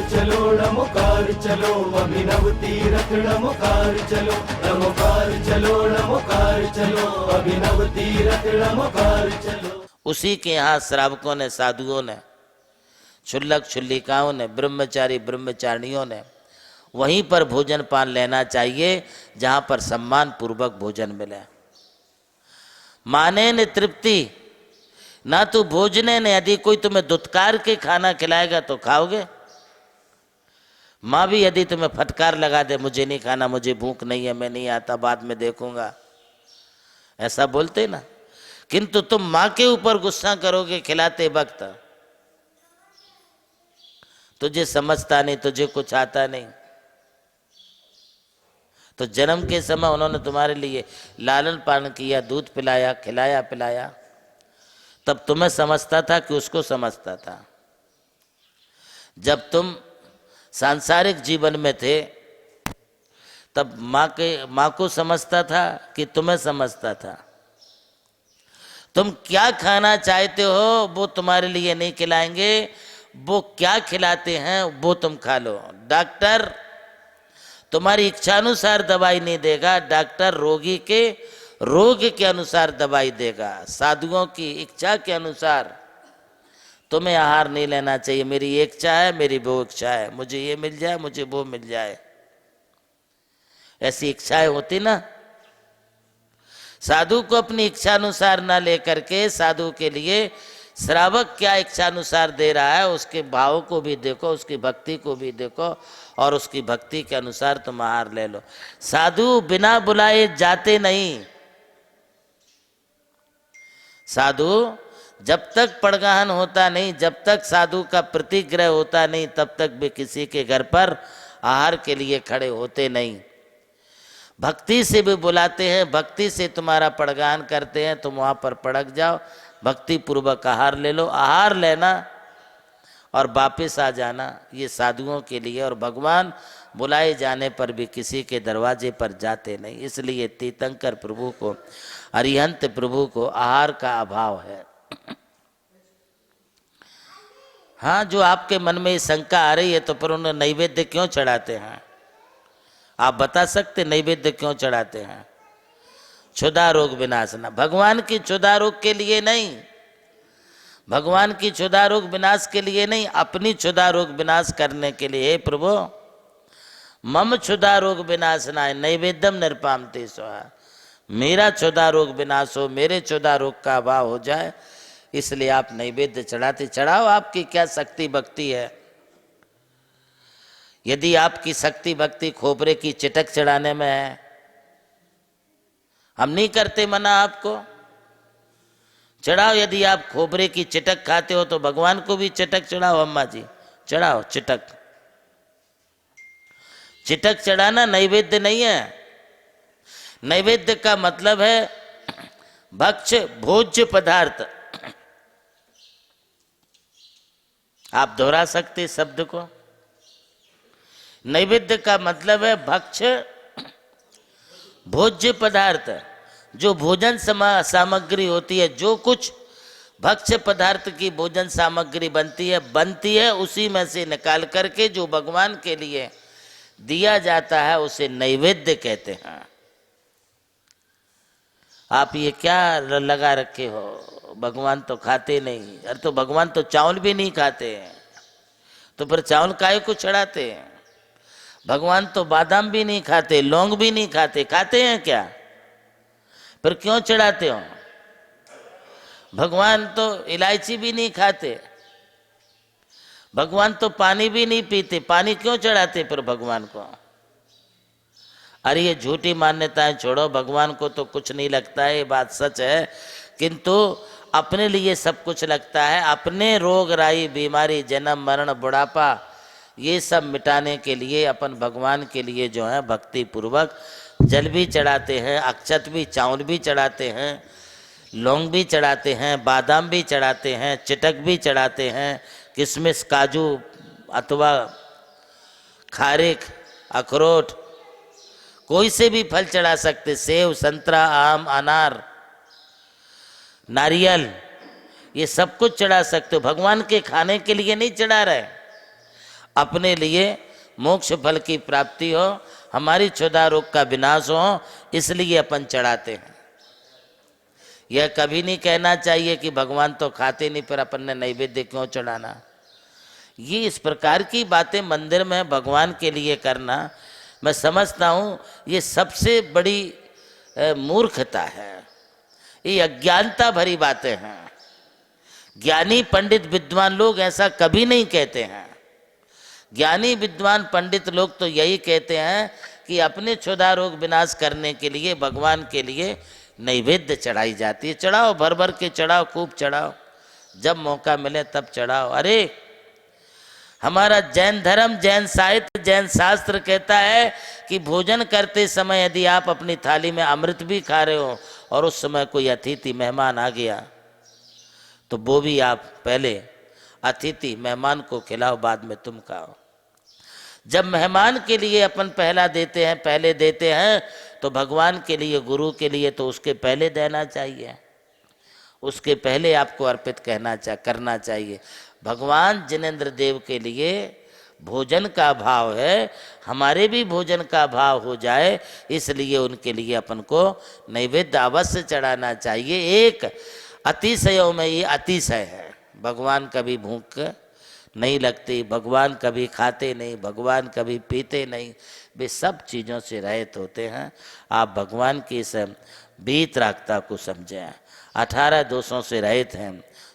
चलो नमोकार चलो, अभिनव तीरथ नमोकार चलो, नमोकार चलो नमोकार चलो, अभिनव तीरथ नमोकार चलो। उसी के यहाँ श्रावकों ने, साधुओं ने, क्षुल्लक क्षुल्लिकाओं ने, ब्रह्मचारी ब्रह्मचारिणियों ने वहीं पर भोजन पान लेना चाहिए जहां पर सम्मान पूर्वक भोजन मिले। माने न तृप्ति ना तो भोजने ने, यदि कोई तुम्हें दुत्कार के खाना खिलाएगा तो खाओगे। माँ भी यदि तुम्हें फटकार लगा दे, मुझे नहीं खाना, मुझे भूख नहीं है, मैं नहीं आता, बाद में देखूंगा, ऐसा बोलते ना। किंतु तुम माँ के ऊपर गुस्सा करोगे खिलाते वक्त, तुझे समझता नहीं, तुझे कुछ आता नहीं। तो जन्म के समय उन्होंने तुम्हारे लिए लालन पालन किया, दूध पिलाया, खिलाया पिलाया, तब तुम्हें समझता था कि उसको समझता था। जब तुम सांसारिक जीवन में थे तब माँ को समझता था कि तुम्हें समझता था। तुम क्या खाना चाहते हो वो तुम्हारे लिए नहीं खिलाएंगे, वो क्या खिलाते हैं वो तुम खा लो। डॉक्टर तुम्हारी इच्छानुसार दवाई नहीं देगा, डॉक्टर रोगी के रोग के अनुसार दवाई देगा। साधुओं की इच्छा के अनुसार तुम्हें आहार नहीं लेना चाहिए। मेरी एक इच्छा है, मेरी वो इच्छा है, मुझे ये मिल जाए, मुझे वो मिल जाए, ऐसी इच्छाएं होती ना। साधु को अपनी इच्छा अनुसार ना लेकर के साधु के लिए श्रावक क्या इच्छा अनुसार दे रहा है उसके भाव को भी देखो, उसकी भक्ति को भी देखो, और उसकी भक्ति के अनुसार तुम आहार ले लो। साधु बिना बुलाए जाते नहीं। साधु जब तक पड़गाहन होता नहीं, जब तक साधु का प्रतिग्रह होता नहीं, तब तक भी किसी के घर पर आहार के लिए खड़े होते नहीं। भक्ति से भी बुलाते हैं, भक्ति से तुम्हारा पड़गाहन करते हैं, तुम वहाँ पर पड़क जाओ, भक्ति पूर्वक आहार ले लो। आहार लेना और वापस आ जाना ये साधुओं के लिए, और भगवान बुलाए जाने पर भी किसी के दरवाजे पर जाते नहीं। इसलिए तीर्थंकर प्रभु को, अरिहंत प्रभु को आहार का अभाव है। हाँ, जो आपके मन में शंका आ रही है तो पर उन्हें नैवेद्य क्यों चढ़ाते हैं? आप बता सकते नैवेद्य क्यों चढ़ाते हैं? क्षुधा रोग विनाशना, भगवान की क्षुधा रोग के लिए नहीं, भगवान की क्षुधा रोग विनाश के लिए नहीं, अपनी क्षुधा रोग विनाश करने के लिए। हे प्रभु मम क्षुधा रोग विनाशनाय नैवेद्यम निर्पामते स्वाहा, मेरा क्षुधा रोग विनाश हो, मेरे क्षुधा रोग का अभाव हो जाए, इसलिए आप नैवेद्य चढ़ाते। चढ़ाओ, आपकी क्या शक्ति भक्ति है। यदि आपकी शक्ति भक्ति खोपरे की चिटक चढ़ाने में है, हम नहीं करते मना आपको, चढ़ाओ। यदि आप खोपरे की चिटक खाते हो तो भगवान को भी चिटक चढ़ाओ। अम्मा जी चढ़ाओ चिटक। चिटक चढ़ाना नैवेद्य नहीं है। नैवेद्य का मतलब है भक्ष्य भोज्य पदार्थ। आप दोहरा सकते शब्द को। नैवेद्य का मतलब है भक्ष्य भोज्य पदार्थ, जो भोजन सामग्री होती है, जो कुछ भक्ष्य पदार्थ की भोजन सामग्री बनती है उसी में से निकाल करके जो भगवान के लिए दिया जाता है उसे नैवेद्य कहते हैं। आप ये क्या लगा रखे हो, भगवान तो खाते नहीं। अरे तो भगवान तो चावल भी नहीं खाते हैं, तो फिर चावल काहे को चढ़ाते हैं? भगवान तो बादाम भी नहीं खाते, लौंग भी नहीं खाते, खाते हैं क्या? फिर क्यों चढ़ाते हो? भगवान तो इलायची भी नहीं खाते, भगवान तो पानी भी नहीं पीते, पानी क्यों चढ़ाते फिर भगवान को? अरे ये झूठी मान्यताएं छोड़ो, भगवान को तो कुछ नहीं लगता है, ये बात सच है, किंतु अपने लिए सब कुछ लगता है। अपने रोग राई बीमारी जन्म मरण बुढ़ापा ये सब मिटाने के लिए अपन भगवान के लिए जो है भक्ति पूर्वक जल भी चढ़ाते हैं, अक्षत भी, चावल भी चढ़ाते हैं, लौंग भी चढ़ाते हैं, बादाम भी चढ़ाते हैं, चिटक भी चढ़ाते हैं, किशमिश काजू अथवा खारिक अखरोट कोई से भी फल चढ़ा सकते, सेब संतरा आम अनार नारियल ये सब कुछ चढ़ा सकते हो। भगवान के खाने के लिए नहीं चढ़ा रहे, अपने लिए मोक्ष फल की प्राप्ति हो, हमारी क्षुधा रोग का विनाश हो, इसलिए अपन चढ़ाते हैं। यह कभी नहीं कहना चाहिए कि भगवान तो खाते नहीं, पर अपन ने नैवेद्य क्यों चढ़ाना। ये इस प्रकार की बातें मंदिर में भगवान के लिए करना, मैं समझता हूँ ये सबसे बड़ी मूर्खता है, ये अज्ञानता भरी बातें हैं। ज्ञानी पंडित विद्वान लोग ऐसा कभी नहीं कहते हैं। ज्ञानी विद्वान पंडित लोग तो यही कहते हैं कि अपने क्षुधा रोग विनाश करने के लिए भगवान के लिए नैवेद्य चढ़ाई जाती है। चढ़ाओ, भर भर के चढ़ाओ, खूब चढ़ाओ, जब मौका मिले तब चढ़ाओ। अरे हमारा जैन धर्म, जैन साहित्य, जैन शास्त्र कहता है कि भोजन करते समय यदि आप अपनी थाली में अमृत भी खा रहे हो और उस समय कोई अतिथि मेहमान आ गया तो वो भी आप पहले अतिथि मेहमान को खिलाओ, बाद में तुम खाओ। जब मेहमान के लिए अपन पहला देते हैं, पहले देते हैं, तो भगवान के लिए, गुरु के लिए तो उसके पहले देना चाहिए, उसके पहले आपको अर्पित करना चाहिए। भगवान जिनेंद्र देव के लिए भोजन का भाव है, हमारे भी भोजन का भाव हो जाए, इसलिए उनके लिए अपन को नैवेद्य अवश्य चढ़ाना चाहिए। एक अतिशयों में ये अतिशय है, भगवान कभी भूख नहीं लगती, भगवान कभी खाते नहीं, भगवान कभी पीते नहीं, वे सब चीज़ों से रहित होते हैं। आप भगवान की इस वीतरागता को समझें। 18 दोषों से रहित हैं,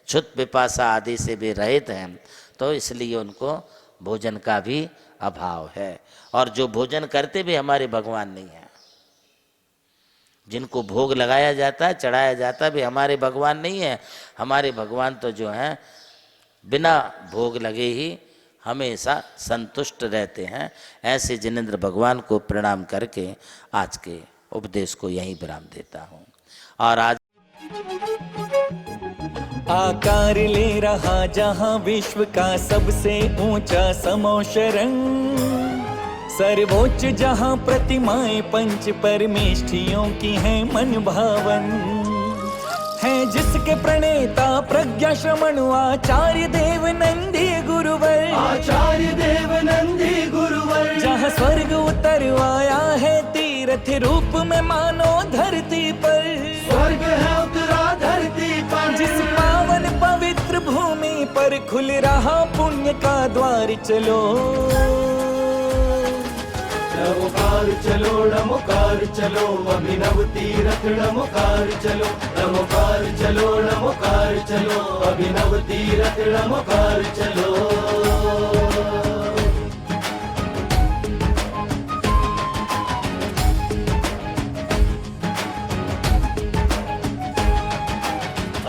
क्षुत पिपासा आदि से भी रहित हैं, तो इसलिए उनको भोजन का भी अभाव है। और जो भोजन करते भी हमारे भगवान नहीं हैं, जिनको भोग लगाया जाता है, चढ़ाया जाता है, भी हमारे भगवान नहीं है। हमारे भगवान तो जो हैं बिना भोग लगे ही हमेशा संतुष्ट रहते हैं। ऐसे जिनेंद्र भगवान को प्रणाम करके आज के उपदेश को यहीं विराम देता हूँ। और आज आकार ले रहा जहां विश्व का सबसे ऊंचा समोशरंग, सर्वोच्च जहां प्रतिमाएं पंच परमेष्ठियों की हैं मन भावन, है जिसके प्रणेता प्रज्ञा श्रमण आचार्य देव नंदी गुरुवर, आचार्य देव नंदी गुरुवर, जहाँ स्वर्ग उतर आया है तीर्थ रूप में मानो धरती पर, स्वर्ग है उतरा धरती पर, जिस पावन पवित्र भूमि पर खुल रहा पुण्य का द्वार, चलो नमोकार चलो, नमोकार चलो, अभिनव तीरथ नमोकार चलो, नमोकार चलो, नमोकार चलो, अभिनव तीरथ नमोकार चलो।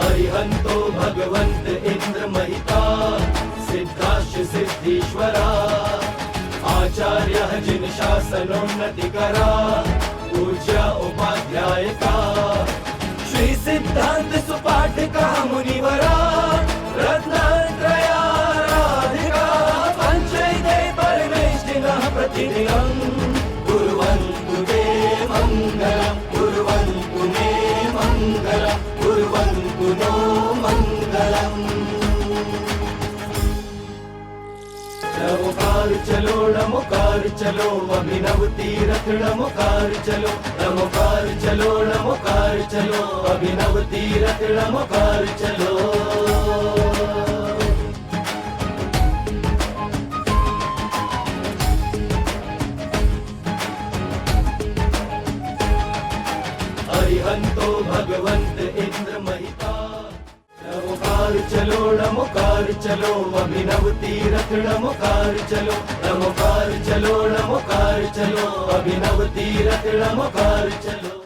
अरिहंतो भगवंत इंद्र महिता, सिद्धाश्च सिद्धीश्वरा, आचार्य जिन शासनोन्नति करा, पूज्य उपाध्याय का, श्री सिद्धांत सुपाठ का मुनिवरा, रत्नत्रया राधिका, पंचैते परमेष्ठिनः प्रतिदिनं कुर्वन्तु ते मङ्गलम्, कुर्वन्तु मे मङ्गलम्, कुर्वन्तु नो मङ्गलम्। नमोकार चलो, नमोकार चलो, अभिनव तीरथ नमोकार चलो, नमोकार चलो, नमोकार चलो, अभिनव तीरथ नमोकार चलो। अरिहंतो भगवंत इंद्र महिता, नमोकार चलो, नमोकार चलो, अभिनव तीरथ नमोकार चलो, नमोकार चलो, नमोकार चलो, अभिनव तीरथ नमोकार चलो।